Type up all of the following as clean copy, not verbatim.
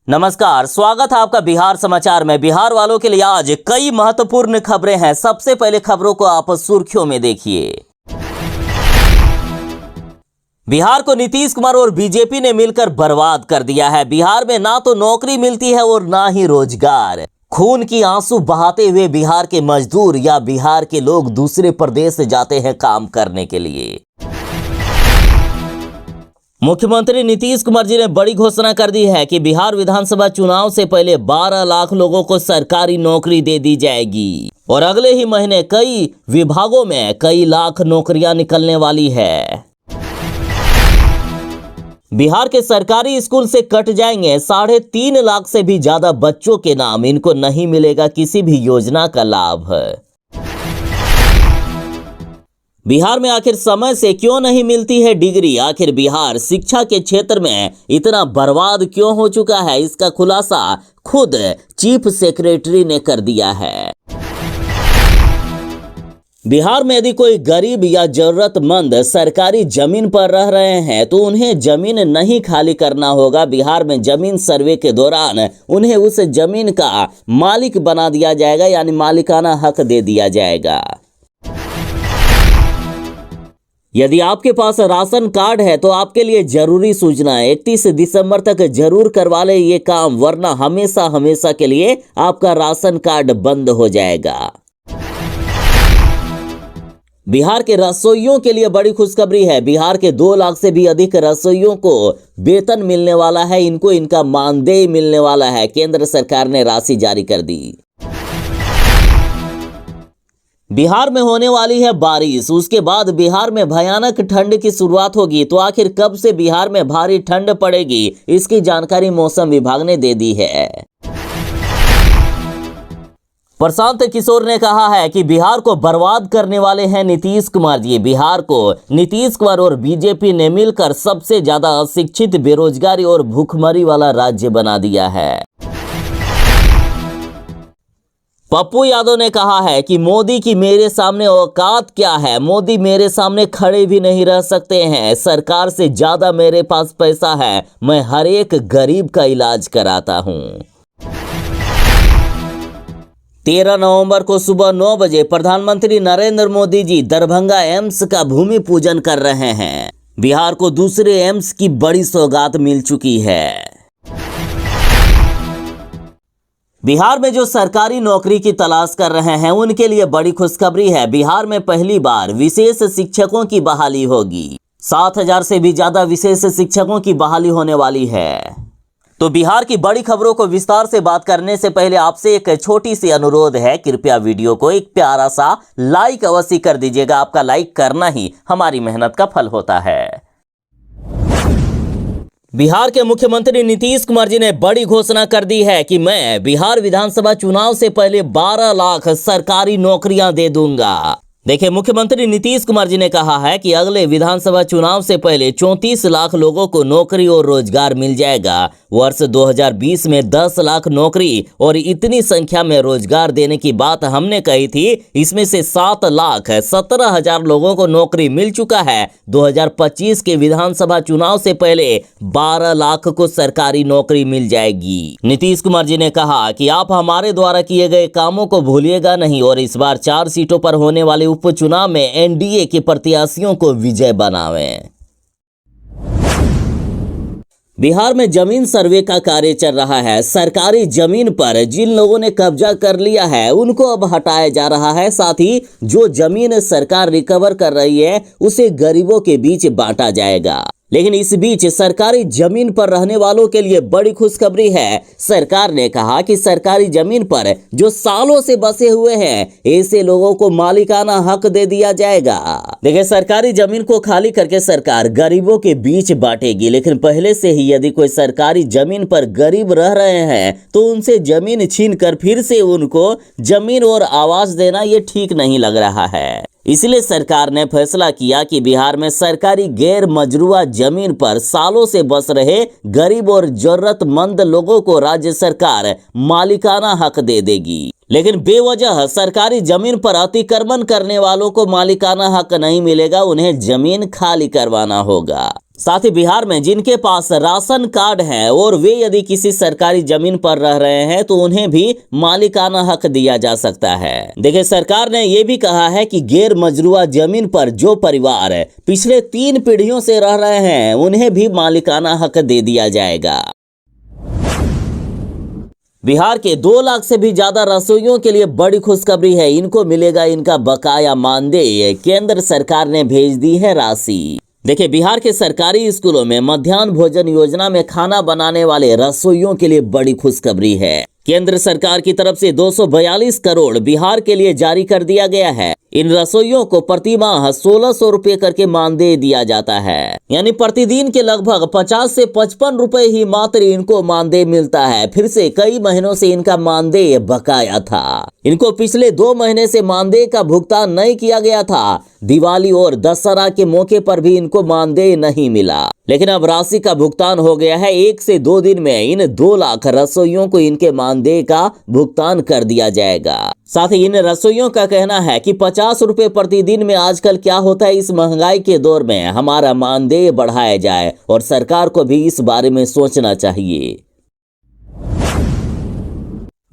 नमस्कार, स्वागत है आपका बिहार समाचार में। बिहार वालों के लिए आज कई महत्वपूर्ण खबरें हैं। सबसे पहले खबरों को आप सुर्खियों में देखिए। बिहार को नीतीश कुमार और बीजेपी ने मिलकर बर्बाद कर दिया है। बिहार में ना तो नौकरी मिलती है और ना ही रोजगार। खून की आंसू बहाते हुए बिहार के मजदूर या बिहार के लोग दूसरे प्रदेश जाते हैं काम करने के लिए। मुख्यमंत्री नीतीश कुमार जी ने बड़ी घोषणा कर दी है कि बिहार विधानसभा चुनाव से पहले 12 लाख लोगों को सरकारी नौकरी दे दी जाएगी और अगले ही महीने कई विभागों में कई लाख नौकरियां निकलने वाली है। बिहार के सरकारी स्कूल से कट जाएंगे 3.5 लाख से भी ज्यादा बच्चों के नाम। इनको नहीं मिलेगा किसी भी योजना का लाभ। बिहार में आखिर समय से क्यों नहीं मिलती है डिग्री? आखिर बिहार शिक्षा के क्षेत्र में इतना बर्बाद क्यों हो चुका है? इसका खुलासा खुद चीफ सेक्रेटरी ने कर दिया है। बिहार में यदि कोई गरीब या जरूरतमंद सरकारी जमीन पर रह रहे हैं तो उन्हें जमीन नहीं खाली करना होगा। बिहार में जमीन सर्वे के दौरान उन्हें उस जमीन का मालिक बना दिया जाएगा, यानी मालिकाना हक दे दिया जाएगा। यदि आपके पास राशन कार्ड है तो आपके लिए जरूरी सूचना है, 31 दिसंबर तक जरूर करवा ले ये काम, वरना हमेशा हमेशा के लिए आपका राशन कार्ड बंद हो जाएगा। बिहार के रसोइयों के लिए बड़ी खुशखबरी है। बिहार के 2 लाख से भी अधिक रसोइयों को वेतन मिलने वाला है। इनको इनका मानदेय मिलने वाला है। केंद्र सरकार ने राशि जारी कर दी। बिहार में होने वाली है बारिश, उसके बाद बिहार में भयानक ठंड की शुरुआत होगी। तो आखिर कब से बिहार में भारी ठंड पड़ेगी, इसकी जानकारी मौसम विभाग ने दे दी है। प्रशांत किशोर ने कहा है कि बिहार को बर्बाद करने वाले हैं नीतीश कुमार जी। बिहार को नीतीश कुमार और बीजेपी ने मिलकर सबसे ज्यादा अशिक्षित, बेरोजगारी और भूखमरी वाला राज्य बना दिया है। पप्पू यादव ने कहा है कि मोदी की मेरे सामने औकात क्या है? मोदी मेरे सामने खड़े भी नहीं रह सकते हैं। सरकार से ज्यादा मेरे पास पैसा है, मैं हर एक गरीब का इलाज कराता हूं। 13 नवंबर को सुबह 9 बजे प्रधानमंत्री नरेंद्र मोदी जी दरभंगा एम्स का भूमि पूजन कर रहे हैं। बिहार को दूसरे एम्स की बड़ी सौगात मिल चुकी है। बिहार में जो सरकारी नौकरी की तलाश कर रहे हैं उनके लिए बड़ी खुशखबरी है। बिहार में पहली बार विशेष शिक्षकों की बहाली होगी। 7,000 से भी ज्यादा विशेष शिक्षकों की बहाली होने वाली है। तो बिहार की बड़ी खबरों को विस्तार से बात करने से पहले आपसे एक छोटी सी अनुरोध है, कृपया वीडियो को एक प्यारा सा लाइक अवश्य कर दीजिएगा। आपका लाइक करना ही हमारी मेहनत का फल होता है। बिहार के मुख्यमंत्री नीतीश कुमार जी ने बड़ी घोषणा कर दी है कि मैं बिहार विधानसभा चुनाव से पहले 12 लाख सरकारी नौकरियां दे दूंगा। देखिए, मुख्यमंत्री नीतीश कुमार जी ने कहा है कि अगले विधानसभा चुनाव से पहले 34 लाख लोगों को नौकरी और रोजगार मिल जाएगा। वर्ष 2020 में 10 लाख नौकरी और इतनी संख्या में रोजगार देने की बात हमने कही थी। इसमें से 7,17,000 लोगों को नौकरी मिल चुका है। 2025 के विधानसभा चुनाव से पहले 12 लाख को सरकारी नौकरी मिल जाएगी। नीतीश कुमार जी ने कहा कि आप हमारे द्वारा किए गए कामों को भूलिएगा नहीं और इस बार 4 सीटों पर होने वाले उपचुनाव में एनडीए के प्रत्याशियों को विजय बनावें। बिहार में जमीन सर्वे का कार्य चल रहा है। सरकारी जमीन पर जिन लोगों ने कब्जा कर लिया है उनको अब हटाया जा रहा है। साथ ही जो जमीन सरकार रिकवर कर रही है उसे गरीबों के बीच बांटा जाएगा। लेकिन इस बीच सरकारी जमीन पर रहने वालों के लिए बड़ी खुशखबरी है। सरकार ने कहा कि सरकारी जमीन पर जो सालों से बसे हुए हैं ऐसे लोगों को मालिकाना हक दे दिया जाएगा। देखिए, सरकारी जमीन को खाली करके सरकार गरीबों के बीच बांटेगी। लेकिन पहले से ही यदि कोई सरकारी जमीन पर गरीब रह रहे हैं तो उनसे जमीन छीनकर फिर से उनको जमीन और आवास देना ये ठीक नहीं लग रहा है। इसलिए सरकार ने फैसला किया कि बिहार में सरकारी गैर मजरूआ जमीन पर सालों से बस रहे गरीब और जरूरतमंद लोगों को राज्य सरकार मालिकाना हक दे देगी। लेकिन बेवजह सरकारी जमीन पर अतिक्रमण करने वालों को मालिकाना हक नहीं मिलेगा, उन्हें जमीन खाली करवाना होगा। साथ ही बिहार में जिनके पास राशन कार्ड है और वे यदि किसी सरकारी जमीन पर रह रहे हैं तो उन्हें भी मालिकाना हक दिया जा सकता है। देखिए, सरकार ने यह भी कहा है कि गैर मजरूआ जमीन पर जो परिवार पिछले 3 पीढ़ियों से रह रहे हैं उन्हें भी मालिकाना हक दे दिया जाएगा। बिहार के 2 लाख से भी ज्यादा रसोइयों के लिए बड़ी खुशखबरी है। इनको मिलेगा इनका बकाया मानदेय। केंद्र सरकार ने भेज दी है राशि। देखिए, बिहार के सरकारी स्कूलों में मध्याह्न भोजन योजना में खाना बनाने वाले रसोइयों के लिए बड़ी खुशखबरी है। केंद्र सरकार की तरफ से 242 करोड़ बिहार के लिए जारी कर दिया गया है। इन रसोइयों को प्रति माह 1600 रुपए करके मानदेय दिया जाता है, यानी प्रतिदिन के लगभग 50 से 55 रुपए ही मात्र इनको मानदेय मिलता है। फिर से कई महीनों से इनका मानदेय बकाया था। इनको पिछले 2 महीने से मानदेय का भुगतान नहीं किया गया था। दिवाली और दशहरा के मौके पर भी इनको मानदेय नहीं मिला, लेकिन अब राशि का भुगतान हो गया है। 1 से 2 दिन में इन 2 लाख रसोइयों को इनके मानदेय का भुगतान कर दिया जाएगा। साथ ही इन रसोइयों का कहना है कि 50 रुपए प्रतिदिन में आजकल क्या होता है, इस महंगाई के दौर में हमारा मानदेय बढ़ाया जाए और सरकार को भी इस बारे में सोचना चाहिए।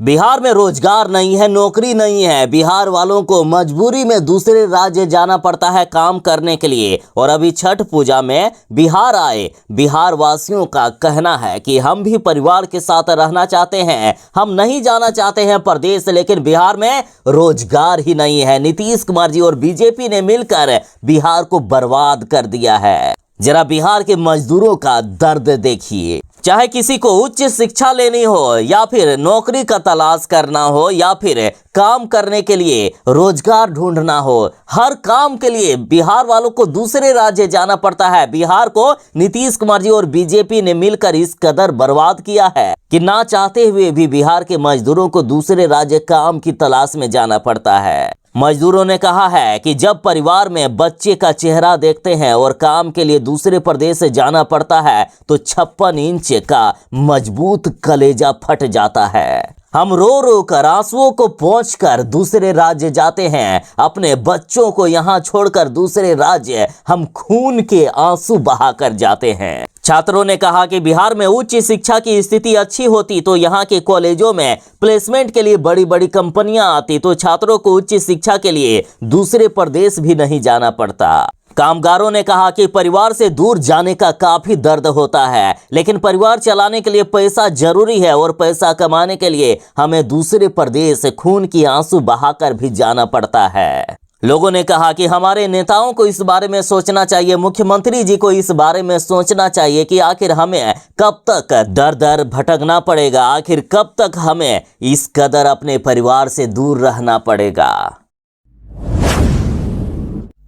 बिहार में रोजगार नहीं है, नौकरी नहीं है। बिहार वालों को मजबूरी में दूसरे राज्य जाना पड़ता है काम करने के लिए। और अभी छठ पूजा में बिहार आए बिहार वासियों का कहना है कि हम भी परिवार के साथ रहना चाहते हैं, हम नहीं जाना चाहते हैं प्रदेश, लेकिन बिहार में रोजगार ही नहीं है। नीतीश कुमार जी और बीजेपी ने मिलकर बिहार को बर्बाद कर दिया है। जरा बिहार के मजदूरों का दर्द देखिए। चाहे किसी को उच्च शिक्षा लेनी हो या फिर नौकरी का तलाश करना हो या फिर काम करने के लिए रोजगार ढूंढना हो, हर काम के लिए बिहार वालों को दूसरे राज्य जाना पड़ता है। बिहार को नीतीश कुमार जी और बीजेपी ने मिलकर इस कदर बर्बाद किया है कि ना चाहते हुए भी बिहार के मजदूरों को दूसरे राज्य काम की तलाश में जाना पड़ता है। मजदूरों ने कहा है कि जब परिवार में बच्चे का चेहरा देखते हैं और काम के लिए दूसरे प्रदेश से जाना पड़ता है तो 56 इंच का मजबूत कलेजा फट जाता है। हम रो रो कर आंसुओं को पोंछकर दूसरे राज्य जाते हैं। अपने बच्चों को यहाँ छोड़कर दूसरे राज्य हम खून के आंसू बहाकर जाते हैं। छात्रों ने कहा कि बिहार में उच्च शिक्षा की स्थिति अच्छी होती तो यहाँ के कॉलेजों में प्लेसमेंट के लिए बड़ी बड़ी कंपनियां आती तो छात्रों को उच्च शिक्षा के लिए दूसरे प्रदेश भी नहीं जाना पड़ता। कामगारों ने कहा कि परिवार से दूर जाने का काफी दर्द होता है, लेकिन परिवार चलाने के लिए पैसा जरूरी है और पैसा कमाने के लिए हमें दूसरे प्रदेश खून की आंसू बहाकर भी जाना पड़ता है। लोगों ने कहा कि हमारे नेताओं को इस बारे में सोचना चाहिए, मुख्यमंत्री जी को इस बारे में सोचना चाहिए कि आखिर हमें कब तक दर दर भटकना पड़ेगा, आखिर कब तक हमें इस कदर अपने परिवार से दूर रहना पड़ेगा।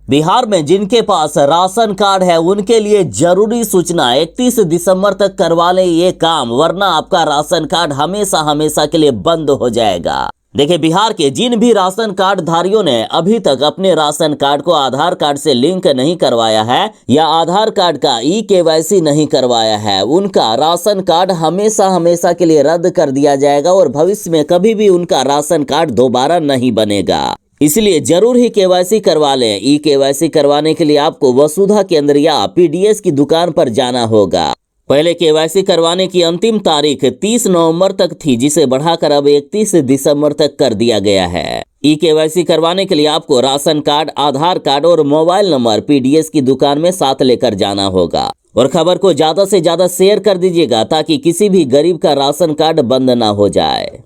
बिहार में जिनके पास राशन कार्ड है उनके लिए जरूरी सूचना, 31 दिसंबर तक करवा लें ये काम, वरना आपका राशन कार्ड हमेशा हमेशा के लिए बंद हो जाएगा। देखिए, बिहार के जिन भी राशन कार्ड धारियों ने अभी तक अपने राशन कार्ड को आधार कार्ड से लिंक नहीं करवाया है या आधार कार्ड का ई-केवाईसी नहीं करवाया है, उनका राशन कार्ड हमेशा हमेशा के लिए रद्द कर दिया जाएगा और भविष्य में कभी भी उनका राशन कार्ड दोबारा नहीं बनेगा। इसलिए जरूर ही केवाईसी करवा लें। ई-केवाईसी करवाने के लिए आपको वसुधा केंद्र या पीडीएस की दुकान पर जाना होगा। पहले केवाईसी करवाने की अंतिम तारीख 30 नवंबर तक थी, जिसे बढ़ाकर अब 31 दिसंबर तक कर दिया गया है। ई-केवाईसी करवाने के लिए आपको राशन कार्ड, आधार कार्ड और मोबाइल नंबर पीडीएस की दुकान में साथ लेकर जाना होगा। और खबर को ज्यादा से ज्यादा शेयर कर दीजिएगा ताकि किसी भी गरीब का राशन कार्ड बंद ना हो जाए।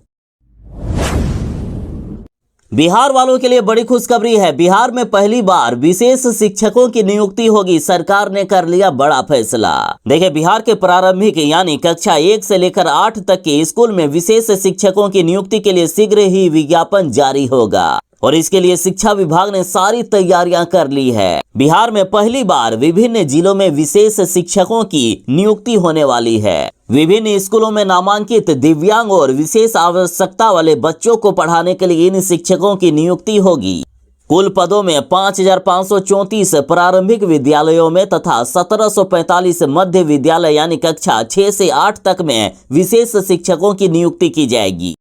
बिहार वालों के लिए बड़ी खुशखबरी है। बिहार में पहली बार विशेष शिक्षकों की नियुक्ति होगी। सरकार ने कर लिया बड़ा फैसला। देखिए, बिहार के प्रारंभिक यानी कक्षा 1 से लेकर 8 तक के स्कूल में विशेष शिक्षकों की नियुक्ति के लिए शीघ्र ही विज्ञापन जारी होगा और इसके लिए शिक्षा विभाग ने सारी तैयारियां कर ली है। बिहार में पहली बार विभिन्न जिलों में विशेष शिक्षकों की नियुक्ति होने वाली है। विभिन्न स्कूलों में नामांकित दिव्यांग और विशेष आवश्यकता वाले बच्चों को पढ़ाने के लिए इन शिक्षकों की नियुक्ति होगी। कुल पदों में 5534 प्रारंभिक विद्यालयों में तथा 1745 मध्य विद्यालय यानी कक्षा 6 से 8 तक में विशेष शिक्षकों की नियुक्ति की जाएगी।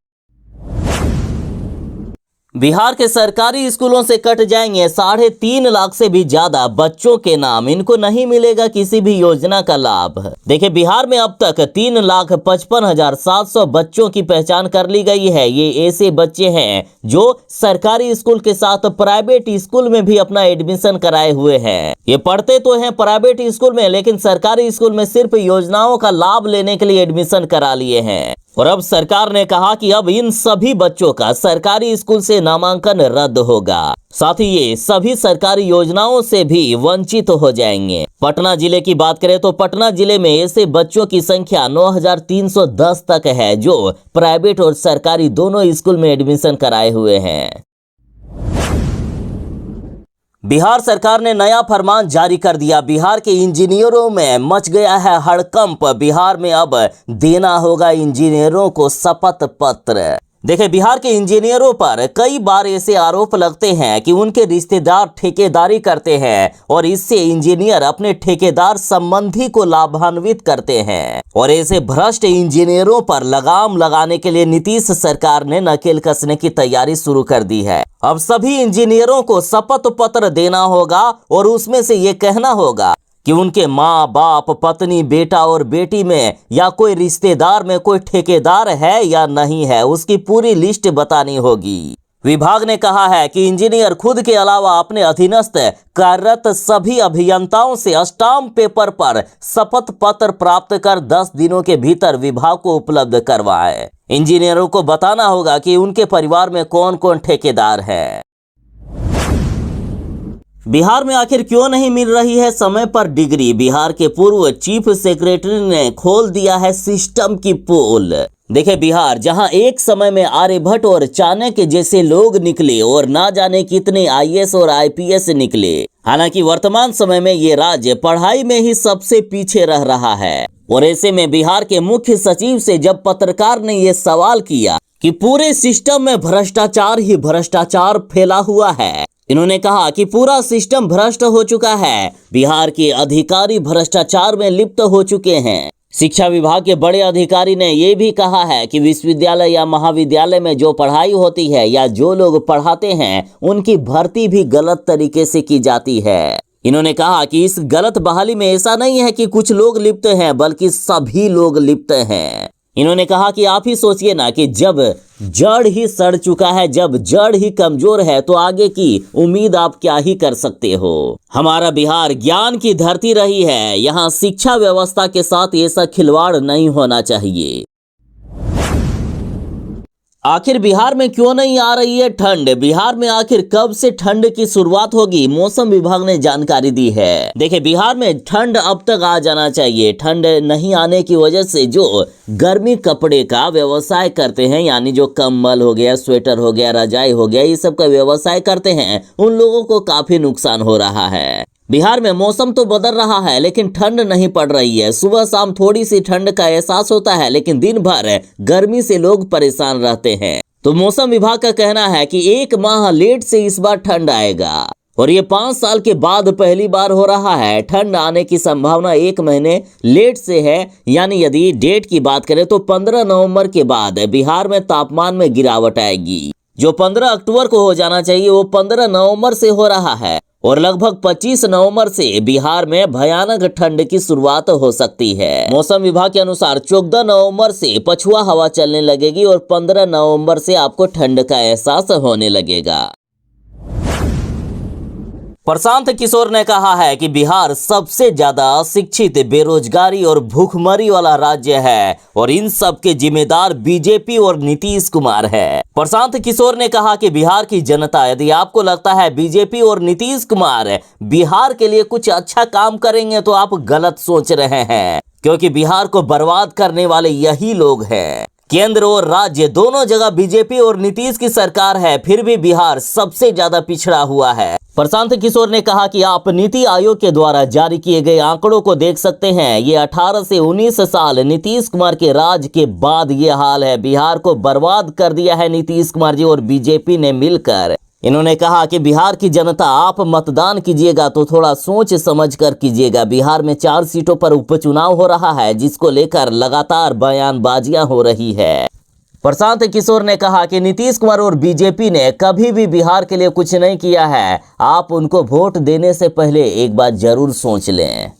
बिहार के सरकारी स्कूलों से कट जाएंगे 3.5 लाख से भी ज्यादा बच्चों के नाम। इनको नहीं मिलेगा किसी भी योजना का लाभ। देखिए, बिहार में अब तक 3,55,700 बच्चों की पहचान कर ली गई है। ये ऐसे बच्चे हैं जो सरकारी स्कूल के साथ प्राइवेट स्कूल में भी अपना एडमिशन कराए हुए हैं। ये पढ़ते तो हैं प्राइवेट स्कूल में, लेकिन सरकारी स्कूल में सिर्फ योजनाओं का लाभ लेने के लिए एडमिशन करा लिए हैं। और अब सरकार ने कहा कि अब इन सभी बच्चों का सरकारी स्कूल से नामांकन रद्द होगा। साथ ही ये सभी सरकारी योजनाओं से भी वंचित हो जाएंगे। पटना जिले की बात करें तो पटना जिले में ऐसे बच्चों की संख्या 9,310 तक है जो प्राइवेट और सरकारी दोनों स्कूल में एडमिशन कराए हुए हैं। बिहार सरकार ने नया फरमान जारी कर दिया। बिहार के इंजीनियरों में मच गया है हड़कंप। बिहार में अब देना होगा इंजीनियरों को शपथ पत्र। देखिए, बिहार के इंजीनियरों पर कई बार ऐसे आरोप लगते हैं कि उनके रिश्तेदार ठेकेदारी करते हैं और इससे इंजीनियर अपने ठेकेदार संबंधी को लाभान्वित करते हैं। और ऐसे भ्रष्ट इंजीनियरों पर लगाम लगाने के लिए नीतीश सरकार ने नकेल कसने की तैयारी शुरू कर दी है। अब सभी इंजीनियरों को शपथ पत्र देना होगा और उसमें से ये कहना होगा कि उनके माँ बाप, पत्नी, बेटा और बेटी में या कोई रिश्तेदार में कोई ठेकेदार है या नहीं है, उसकी पूरी लिस्ट बतानी होगी। विभाग ने कहा है कि इंजीनियर खुद के अलावा अपने अधीनस्थ कार्यरत सभी अभियंताओं से स्टाम्प पेपर पर शपथ पत्र प्राप्त कर 10 दिनों के भीतर विभाग को उपलब्ध करवाए। इंजीनियरों को बताना होगा कि उनके परिवार में कौन कौन ठेकेदार है। बिहार में आखिर क्यों नहीं मिल रही है समय पर डिग्री? बिहार के पूर्व चीफ सेक्रेटरी ने खोल दिया है सिस्टम की पोल। देखिए, बिहार जहां एक समय में आर्यभट्ट और चाणक्य जैसे लोग निकले और ना जाने कितने आईएएस और आईपीएस निकले, हालांकि वर्तमान समय में ये राज्य पढ़ाई में ही सबसे पीछे रह रहा है। और ऐसे में बिहार के मुख्य सचिव से जब पत्रकार ने ये सवाल किया कि पूरे सिस्टम में भ्रष्टाचार ही भ्रष्टाचार फैला हुआ है, इन्होंने कहा कि पूरा सिस्टम भ्रष्ट हो चुका है। बिहार के अधिकारी भ्रष्टाचार में लिप्त हो चुके हैं। शिक्षा विभाग के बड़े अधिकारी ने यह भी कहा है कि विश्वविद्यालय या महाविद्यालय में जो पढ़ाई होती है या जो लोग पढ़ाते हैं उनकी भर्ती भी गलत तरीके से की जाती है। इन्होंने कहा कि इस गलत बहाली में ऐसा नहीं है कि कुछ लोग लिप्त हैं, बल्कि सभी लोग लिप्त हैं। इन्होंने कहा कि आप ही सोचिए ना कि जब जड़ ही सड़ चुका है, जब जड़ ही कमजोर है, तो आगे की उम्मीद आप क्या ही कर सकते हो। हमारा बिहार ज्ञान की धरती रही है। यहाँ शिक्षा व्यवस्था के साथ ऐसा खिलवाड़ नहीं होना चाहिए। आखिर बिहार में क्यों नहीं आ रही है ठंड? बिहार में आखिर कब से ठंड की शुरुआत होगी? मौसम विभाग ने जानकारी दी है। देखिए, बिहार में ठंड अब तक आ जाना चाहिए। ठंड नहीं आने की वजह से जो गर्मी कपड़े का व्यवसाय करते हैं, यानी जो कंबल हो गया, स्वेटर हो गया, रजाई हो गया, ये सब का व्यवसाय करते हैं, उन लोगों को काफी नुकसान हो रहा है। बिहार में मौसम तो बदल रहा है, लेकिन ठंड नहीं पड़ रही है। सुबह शाम थोड़ी सी ठंड का एहसास होता है, लेकिन दिन भर गर्मी से लोग परेशान रहते हैं। तो मौसम विभाग का कहना है कि 1 माह लेट से इस बार ठंड आएगा और ये 5 साल के बाद पहली बार हो रहा है। ठंड आने की संभावना 1 महीने लेट से है। यानी यदि डेट की बात करें तो 15 नवंबर के बाद बिहार में तापमान में गिरावट आएगी। जो 15 अक्टूबर को हो जाना चाहिए वो 15 नवंबर से हो रहा है और लगभग 25 नवंबर से बिहार में भयानक ठंड की शुरुआत हो सकती है। मौसम विभाग के अनुसार 14 नवंबर से पछुआ हवा चलने लगेगी और 15 नवंबर से आपको ठंड का एहसास होने लगेगा। प्रशांत किशोर ने कहा है कि बिहार सबसे ज्यादा अशिक्षित, बेरोजगारी और भूखमरी वाला राज्य है और इन सब के जिम्मेदार बीजेपी और नीतीश कुमार है। प्रशांत किशोर ने कहा कि बिहार की जनता, यदि आपको लगता है बीजेपी और नीतीश कुमार बिहार के लिए कुछ अच्छा काम करेंगे तो आप गलत सोच रहे हैं, क्योंकि बिहार को बर्बाद करने वाले यही लोग हैं। केंद्र और राज्य दोनों जगह बीजेपी और नीतीश की सरकार है, फिर भी बिहार सबसे ज्यादा पिछड़ा हुआ है। प्रशांत किशोर ने कहा कि आप नीति आयोग के द्वारा जारी किए गए आंकड़ों को देख सकते हैं। ये 18 से 19 साल नीतीश कुमार के राज के बाद ये हाल है। बिहार को बर्बाद कर दिया है नीतीश कुमार जी और बीजेपी ने मिलकर। इन्होंने कहा कि बिहार की जनता, आप मतदान कीजिएगा तो थोड़ा सोच समझ कर कीजिएगा। बिहार में 4 सीटों पर उपचुनाव हो रहा है, जिसको लेकर लगातार बयानबाजियां हो रही है। प्रशांत किशोर ने कहा कि नीतीश कुमार और बीजेपी ने कभी भी बिहार के लिए कुछ नहीं किया है। आप उनको वोट देने से पहले एक बात जरूर सोच लें।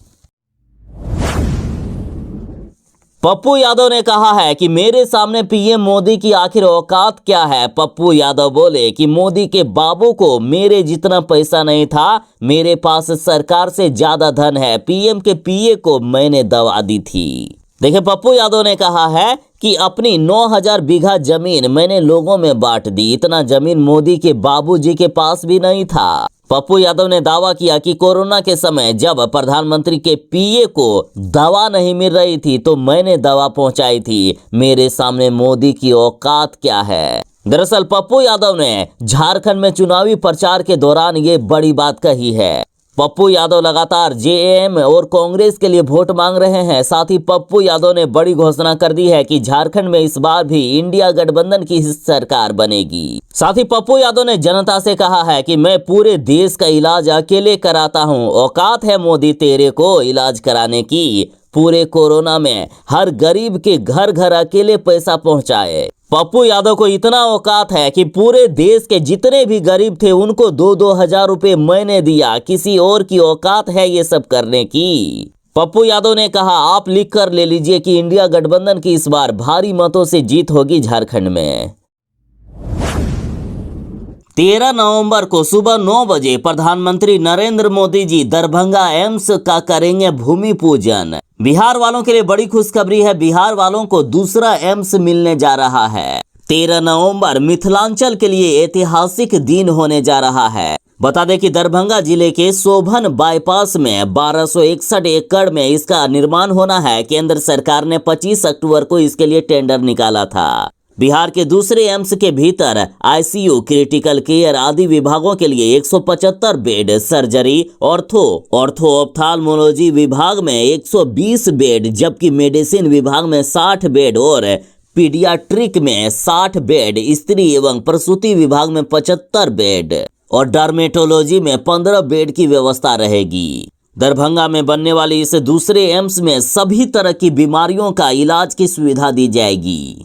पप्पू यादव ने कहा है कि मेरे सामने पीएम मोदी की आखिर औकात क्या है। पप्पू यादव बोले कि मोदी के बाबू को मेरे जितना पैसा नहीं था, मेरे पास सरकार से ज्यादा धन है। पीएम के पीए को मैंने दवा दी थी। देखिए, पप्पू यादव ने कहा है कि अपनी 9000 बीघा जमीन मैंने लोगों में बांट दी। इतना जमीन मोदी के बाबूजी के पास भी नहीं था। पप्पू यादव ने दावा किया कि कोरोना के समय जब प्रधानमंत्री के पीए को दवा नहीं मिल रही थी तो मैंने दवा पहुंचाई थी। मेरे सामने मोदी की औकात क्या है। दरअसल पप्पू यादव ने झारखंड में चुनावी प्रचार के दौरान ये बड़ी बात कही है। पप्पू यादव लगातार जेएम और कांग्रेस के लिए वोट मांग रहे हैं। साथ ही पप्पू यादव ने बड़ी घोषणा कर दी है कि झारखंड में इस बार भी इंडिया गठबंधन की सरकार बनेगी। साथ ही पप्पू यादव ने जनता से कहा है कि मैं पूरे देश का इलाज अकेले कराता हूं। औकात है मोदी तेरे को इलाज कराने की। पूरे कोरोना में हर गरीब के घर घर अकेले पैसा पहुंचाए। पप्पू यादव को इतना औकात है कि पूरे देश के जितने भी गरीब थे उनको 2-2 हजार रुपए मैंने दिया। किसी और की औकात है ये सब करने की। पप्पू यादव ने कहा, आप लिख कर ले लीजिए कि इंडिया गठबंधन की इस बार भारी मतों से जीत होगी झारखंड में। 13 नवंबर को सुबह 9 बजे प्रधानमंत्री नरेंद्र मोदी जी दरभंगा एम्स का करेंगे भूमि पूजन। बिहार वालों के लिए बड़ी खुशखबरी है। बिहार वालों को दूसरा एम्स मिलने जा रहा है। 13 नवंबर मिथिलांचल के लिए ऐतिहासिक दिन होने जा रहा है। बता दें कि दरभंगा जिले के शोभन बाईपास में 1261 एकड़ में इसका निर्माण होना है। केंद्र सरकार ने 25 अक्टूबर को इसके लिए टेंडर निकाला था। बिहार के दूसरे एम्स के भीतर आईसीयू, क्रिटिकल केयर आदि विभागों के लिए 175 बेड, सर्जरी, ऑर्थोऑप्थाल्मोलॉजी विभाग में 120 बेड, जबकि मेडिसिन विभाग में 60 बेड और पीडियाट्रिक में 60 बेड, स्त्री एवं प्रसूति विभाग में 75 बेड और डर्मेटोलॉजी में 15 बेड की व्यवस्था रहेगी। दरभंगा में बनने वाली इस दूसरे एम्स में सभी तरह की बीमारियों का इलाज की सुविधा दी जाएगी।